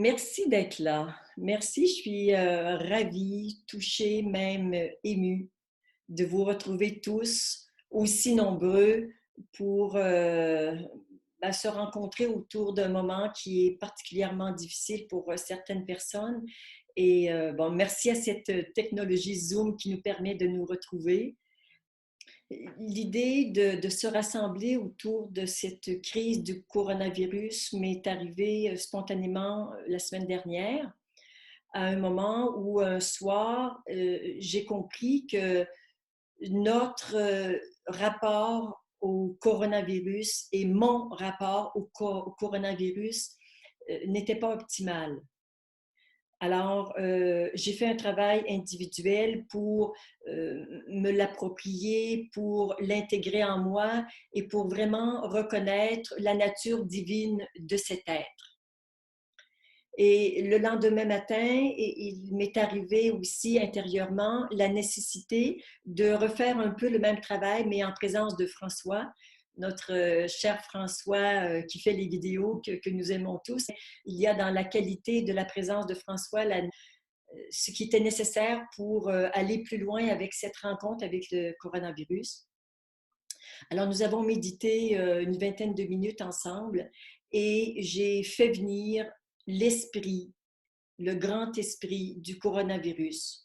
Merci d'être là. Merci, je suis ravie, touchée, même émue de vous retrouver tous aussi nombreux pour se rencontrer autour d'un moment qui est particulièrement difficile pour certaines personnes. Et bon, merci à cette technologie Zoom qui nous permet de nous retrouver. L'idée de se rassembler autour de cette crise du coronavirus m'est arrivée spontanément la semaine dernière, à un moment où un soir, j'ai compris que notre rapport au coronavirus et mon rapport au coronavirus n'était pas optimal. Alors, j'ai fait un travail individuel pour me l'approprier, pour l'intégrer en moi et pour vraiment reconnaître la nature divine de cet être. Et le lendemain matin, il m'est arrivé aussi intérieurement la nécessité de refaire un peu le même travail, mais en présence de François, notre cher François qui fait les vidéos que nous aimons tous. Il y a dans la qualité de la présence de François ce qui était nécessaire pour aller plus loin avec cette rencontre avec le coronavirus. Alors, nous avons médité une vingtaine de minutes ensemble et j'ai fait venir l'esprit, le grand esprit du coronavirus.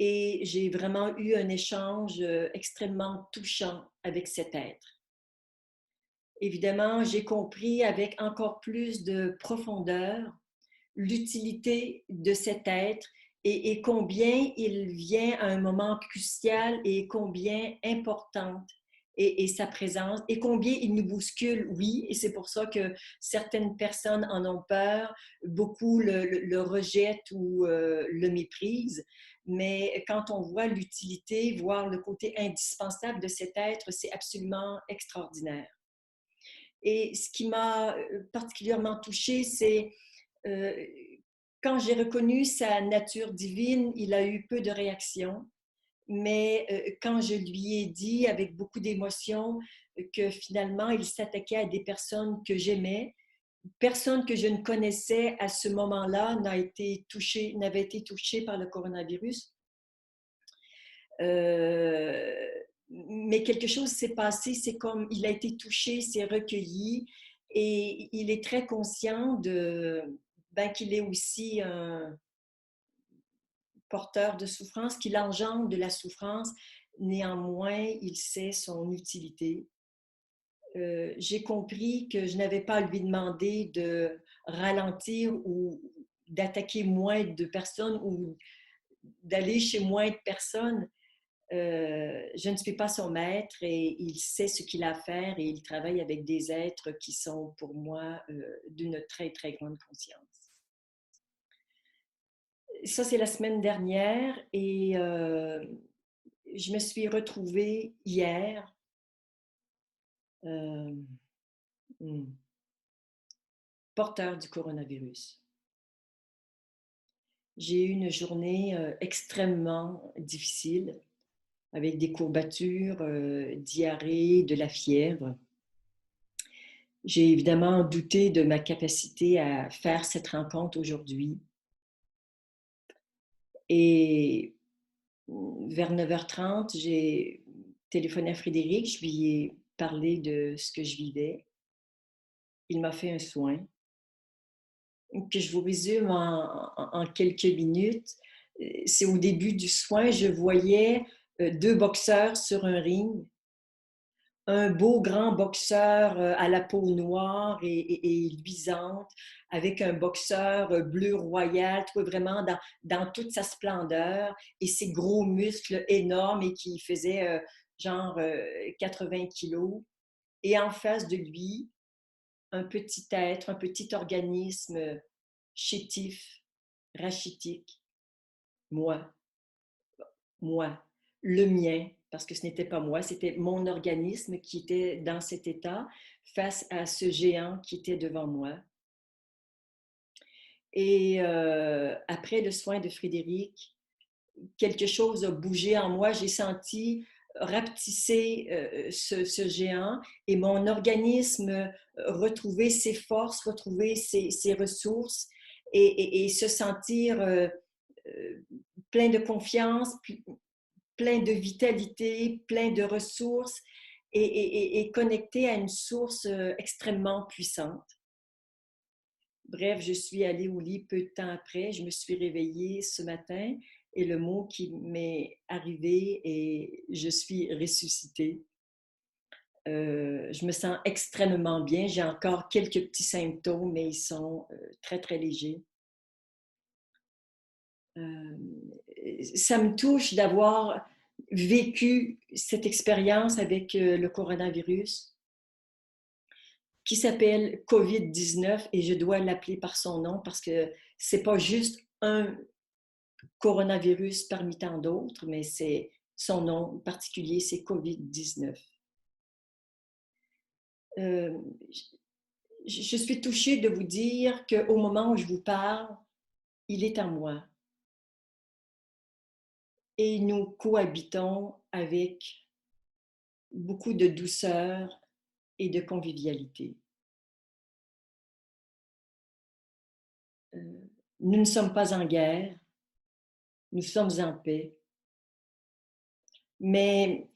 Et j'ai vraiment eu un échange extrêmement touchant avec cet être. Évidemment, j'ai compris avec encore plus de profondeur l'utilité de cet être et combien il vient à un moment crucial et combien importante est sa présence et combien il nous bouscule, oui, et c'est pour ça que certaines personnes en ont peur, beaucoup le rejettent ou le méprisent, mais quand on voit l'utilité, voir le côté indispensable de cet être, c'est absolument extraordinaire. Et ce qui m'a particulièrement touchée, c'est euh, quand j'ai reconnu sa nature divine, il a eu peu de réactions, mais quand je lui ai dit avec beaucoup d'émotion que finalement il s'attaquait à des personnes que j'aimais, personne que je ne connaissais à ce moment-là n'avait été touché par le coronavirus. Euh, mais quelque chose s'est passé, c'est comme il a été touché, s'est recueilli et il est très conscient qu'il est aussi un porteur de souffrance, qu'il engendre de la souffrance. Néanmoins, il sait son utilité. J'ai compris que je n'avais pas à lui demander de ralentir ou d'attaquer moins de personnes ou d'aller chez moins de personnes. Je ne suis pas son maître et il sait ce qu'il a à faire et il travaille avec des êtres qui sont pour moi d'une très, très grande conscience. Ça, c'est la semaine dernière et je me suis retrouvée hier euh, porteur du coronavirus. J'ai eu une journée extrêmement difficile avec des courbatures, diarrhée, de la fièvre. J'ai évidemment douté de ma capacité à faire cette rencontre aujourd'hui. Et vers 9h30, j'ai téléphoné à Frédéric, je lui ai parlé de ce que je vivais. Il m'a fait un soin que je vous résume en quelques minutes. C'est au début du soin, je voyais deux boxeurs sur un ring, un beau grand boxeur à la peau noire et luisante, avec un boxeur bleu royal, tout vraiment dans toute sa splendeur, et ses gros muscles énormes et qui faisaient genre 80 kilos. Et en face de lui, un petit être, un petit organisme chétif, rachitique, moi, moi, le mien, parce que ce n'était pas moi, c'était mon organisme qui était dans cet état face à ce géant qui était devant moi. Et après le soin de Frédéric, quelque chose a bougé en moi. J'ai senti rapetisser ce géant et mon organisme retrouver ses forces, retrouver ses ressources et se sentir plein de confiance, plein de vitalité, plein de ressources et connecté à une source extrêmement puissante. Bref, je suis allée au lit peu de temps après. Je me suis réveillée ce matin et le mot qui m'est arrivé est je suis ressuscitée. Je me sens extrêmement bien. J'ai encore quelques petits symptômes, mais ils sont très, très légers. Ça me touche d'avoir vécu cette expérience avec le coronavirus qui s'appelle COVID-19 et je dois l'appeler par son nom parce que c'est pas juste un coronavirus parmi tant d'autres, mais c'est son nom particulier, c'est COVID-19. Euh, je suis touchée de vous dire qu'au moment où je vous parle, il est en moi et nous cohabitons avec beaucoup de douceur et de convivialité. Nous ne sommes pas en guerre, nous sommes en paix, mais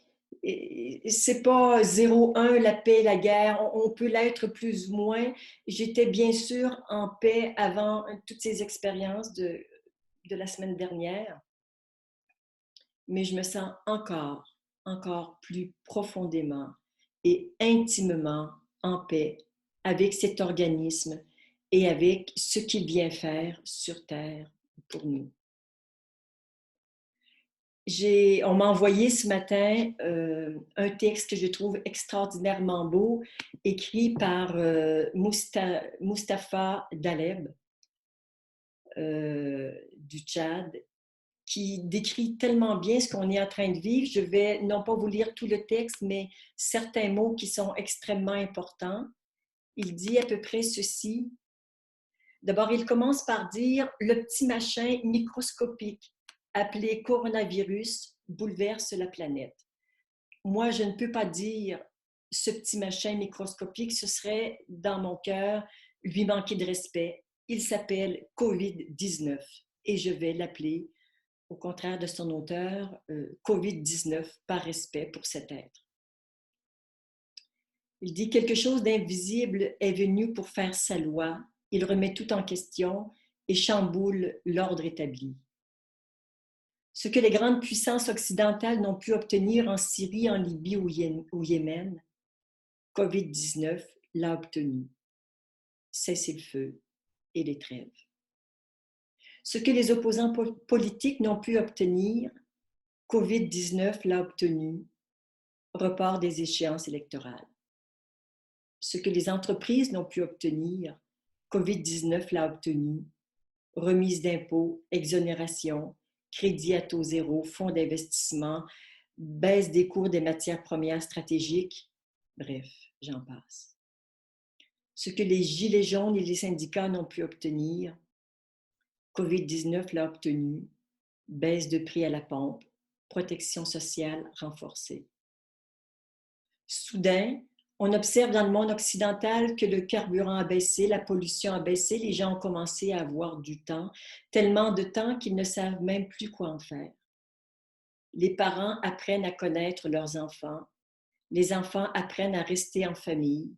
c'est pas 0-1 la paix, la guerre, on peut l'être plus ou moins. J'étais bien sûr en paix avant toutes ces expériences de la semaine dernière, mais je me sens encore plus profondément et intimement en paix avec cet organisme et avec ce qu'il vient faire sur Terre pour nous. On m'a envoyé ce matin un texte que je trouve extraordinairement beau, écrit par Mustapha Daleb du Tchad, qui décrit tellement bien ce qu'on est en train de vivre. Je vais non pas vous lire tout le texte, mais certains mots qui sont extrêmement importants. Il dit à peu près ceci. D'abord, il commence par dire « Le petit machin microscopique appelé coronavirus bouleverse la planète. » Moi, je ne peux pas dire ce petit machin microscopique, ce serait dans mon cœur lui manquer de respect. Il s'appelle COVID-19 et je vais l'appeler, au contraire de son auteur, COVID-19 par respect pour cet être. Il dit quelque chose d'invisible est venu pour faire sa loi. Il remet tout en question et chamboule l'ordre établi. Ce que les grandes puissances occidentales n'ont pu obtenir en Syrie, en Libye ou au Yémen, COVID-19 l'a obtenu. Cessez-le-feu et les trêves. Ce que les opposants politiques n'ont pu obtenir, COVID-19 l'a obtenu. Report des échéances électorales. Ce que les entreprises n'ont pu obtenir, COVID-19 l'a obtenu. Remise d'impôts, exonération, crédit à taux zéro, fonds d'investissement, baisse des cours des matières premières stratégiques, bref, j'en passe. Ce que les gilets jaunes et les syndicats n'ont pu obtenir, COVID-19 l'a obtenu, baisse de prix à la pompe, protection sociale renforcée. Soudain, on observe dans le monde occidental que le carburant a baissé, la pollution a baissé, les gens ont commencé à avoir du temps, tellement de temps qu'ils ne savent même plus quoi en faire. Les parents apprennent à connaître leurs enfants, les enfants apprennent à rester en famille.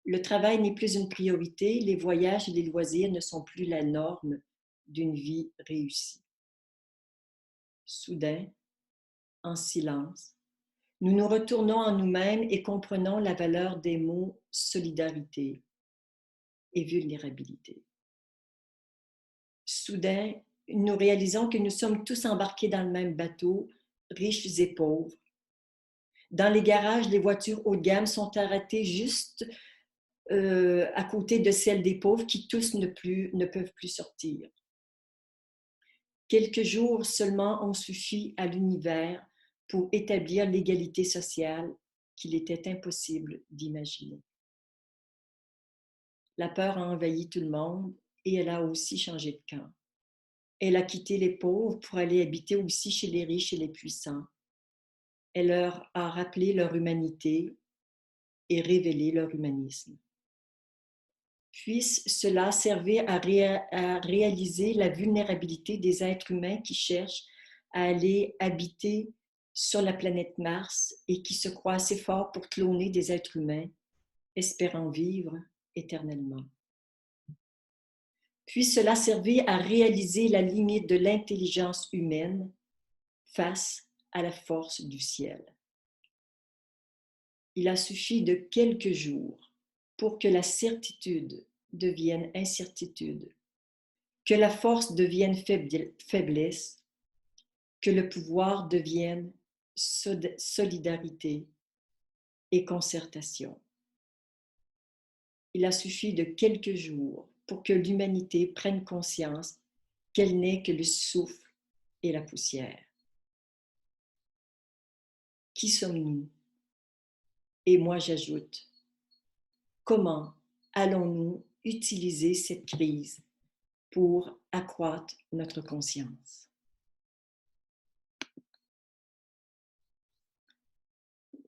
Le travail n'est plus une priorité, les voyages et les loisirs ne sont plus la norme d'une vie réussie. Soudain, en silence, nous nous retournons en nous-mêmes et comprenons la valeur des mots solidarité et vulnérabilité. Soudain, nous réalisons que nous sommes tous embarqués dans le même bateau, riches et pauvres. Dans les garages, les voitures haut de gamme sont arrêtées juste à côté de celles des pauvres qui tous ne peuvent plus sortir. Quelques jours seulement ont suffi à l'univers pour établir l'égalité sociale qu'il était impossible d'imaginer. La peur a envahi tout le monde et elle a aussi changé de camp. Elle a quitté les pauvres pour aller habiter aussi chez les riches et les puissants. Elle leur a rappelé leur humanité et révélé leur humanisme. Puisse cela servir à réaliser la vulnérabilité des êtres humains qui cherchent à aller habiter sur la planète Mars et qui se croient assez forts pour cloner des êtres humains, espérant vivre éternellement. Puisse cela servir à réaliser la limite de l'intelligence humaine face à la force du ciel. Il a suffi de quelques jours pour que la certitude devienne incertitude, que la force devienne faiblesse, que le pouvoir devienne solidarité et concertation. Il a suffi de quelques jours pour que l'humanité prenne conscience qu'elle n'est que le souffle et la poussière. Qui sommes-nous? Et moi j'ajoute, comment allons-nous utiliser cette crise pour accroître notre conscience?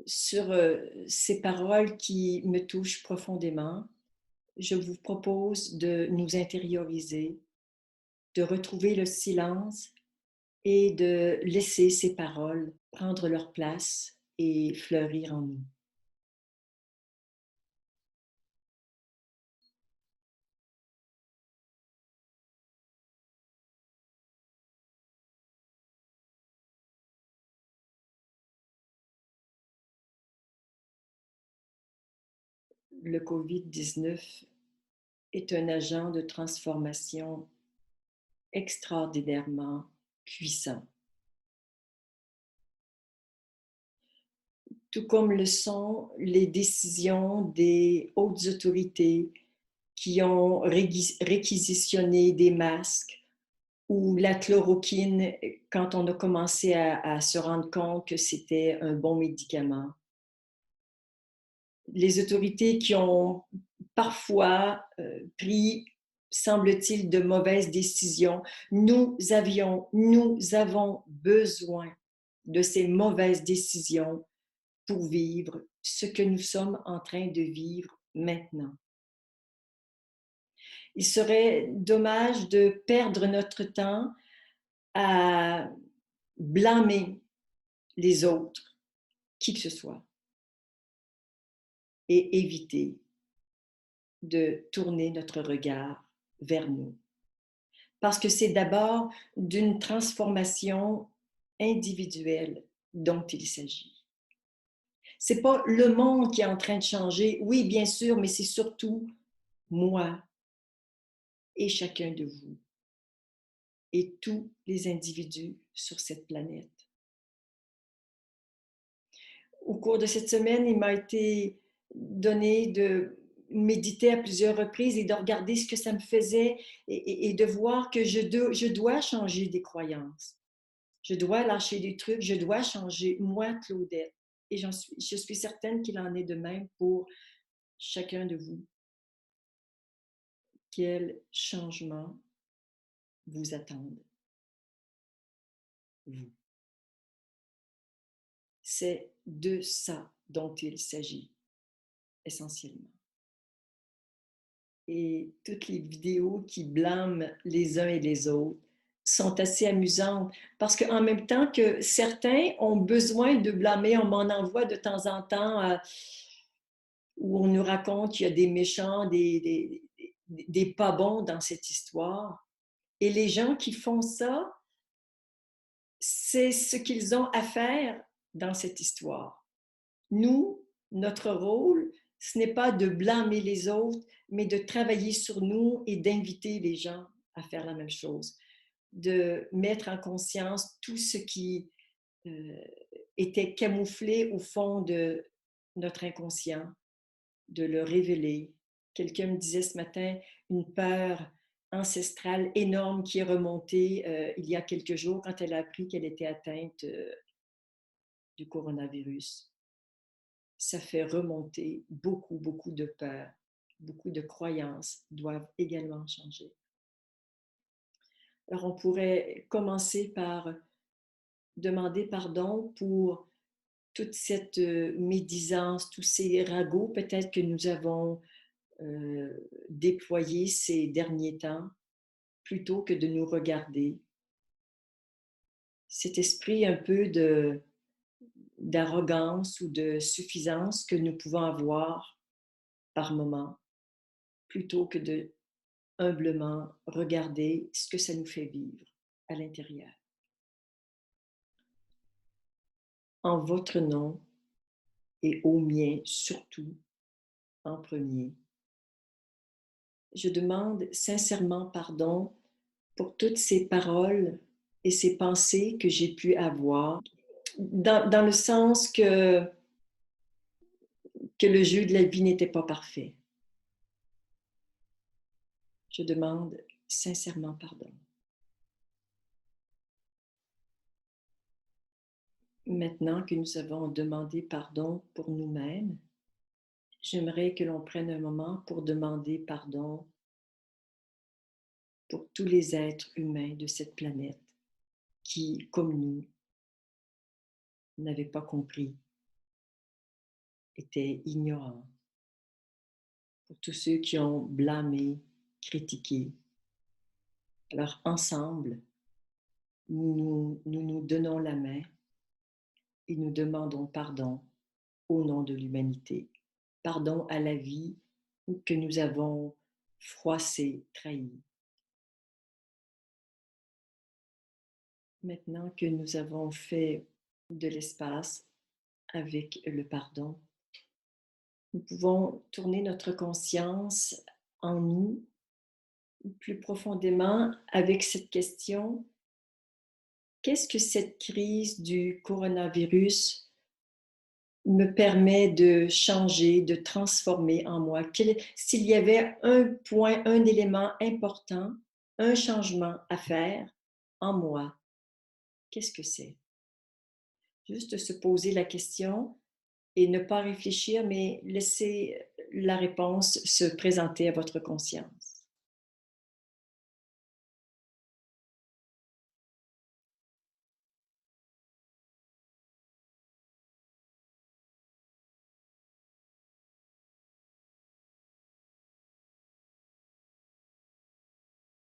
Sur ces paroles qui me touchent profondément, je vous propose de nous intérioriser, de retrouver le silence et de laisser ces paroles prendre leur place et fleurir en nous. Le COVID-19 est un agent de transformation extraordinairement puissant. Tout comme le sont les décisions des hautes autorités qui ont réquisitionné des masques ou la chloroquine quand on a commencé à se rendre compte que c'était un bon médicament. Les autorités qui ont parfois pris, semble-t-il, de mauvaises décisions. Nous avons besoin de ces mauvaises décisions pour vivre ce que nous sommes en train de vivre maintenant. Il serait dommage de perdre notre temps à blâmer les autres, qui que ce soit, et éviter de tourner notre regard vers nous. Parce que c'est d'abord d'une transformation individuelle dont il s'agit. C'est pas le monde qui est en train de changer, oui, bien sûr, mais c'est surtout moi et chacun de vous et tous les individus sur cette planète. Au cours de cette semaine, il m'a été donné de méditer à plusieurs reprises et de regarder ce que ça me faisait et de voir que je dois changer des croyances. Je dois lâcher des trucs, je dois changer, moi, Claudette. Et je suis certaine qu'il en est de même pour chacun de vous. Quel changement vous attendent, vous? C'est de ça dont il s'agit essentiellement. Et toutes les vidéos qui blâment les uns et les autres sont assez amusantes parce qu'en même temps que certains ont besoin de blâmer, on m'en envoie de temps en temps où on nous raconte qu'il y a des méchants, des pas bons dans cette histoire. Et les gens qui font ça, c'est ce qu'ils ont à faire dans cette histoire. Nous, notre rôle, ce n'est pas de blâmer les autres, mais de travailler sur nous et d'inviter les gens à faire la même chose, de mettre en conscience tout ce qui était camouflé au fond de notre inconscient, de le révéler. Quelqu'un me disait ce matin une peur ancestrale énorme qui est remontée il y a quelques jours quand elle a appris qu'elle était atteinte du coronavirus. Ça fait remonter beaucoup, beaucoup de peurs, beaucoup de croyances doivent également changer. Alors, on pourrait commencer par demander pardon pour toute cette médisance, tous ces ragots peut-être que nous avons déployés ces derniers temps, plutôt que de nous regarder. Cet esprit un peu d'arrogance ou de suffisance que nous pouvons avoir par moment, plutôt que de humblement regarder ce que ça nous fait vivre à l'intérieur. En votre nom et au mien surtout, en premier, je demande sincèrement pardon pour toutes ces paroles et ces pensées que j'ai pu avoir, dans le sens que le jeu de la vie n'était pas parfait. Je demande sincèrement pardon. Maintenant que nous avons demandé pardon pour nous-mêmes, j'aimerais que l'on prenne un moment pour demander pardon pour tous les êtres humains de cette planète qui, comme nous, n'avaient pas compris, étaient ignorants, pour tous ceux qui ont blâmé, critiqué. Alors ensemble, nous donnons la main et nous demandons pardon au nom de l'humanité. Pardon à la vie que nous avons froissée, trahie. Maintenant que nous avons fait de l'espace avec le pardon, nous pouvons tourner notre conscience en nous plus profondément avec cette question: qu'est-ce que cette crise du coronavirus me permet de changer, de transformer en moi? S'il y avait un point, un élément important, un changement à faire en moi, qu'est-ce que c'est? Juste se poser la question et ne pas réfléchir, mais laisser la réponse se présenter à votre conscience.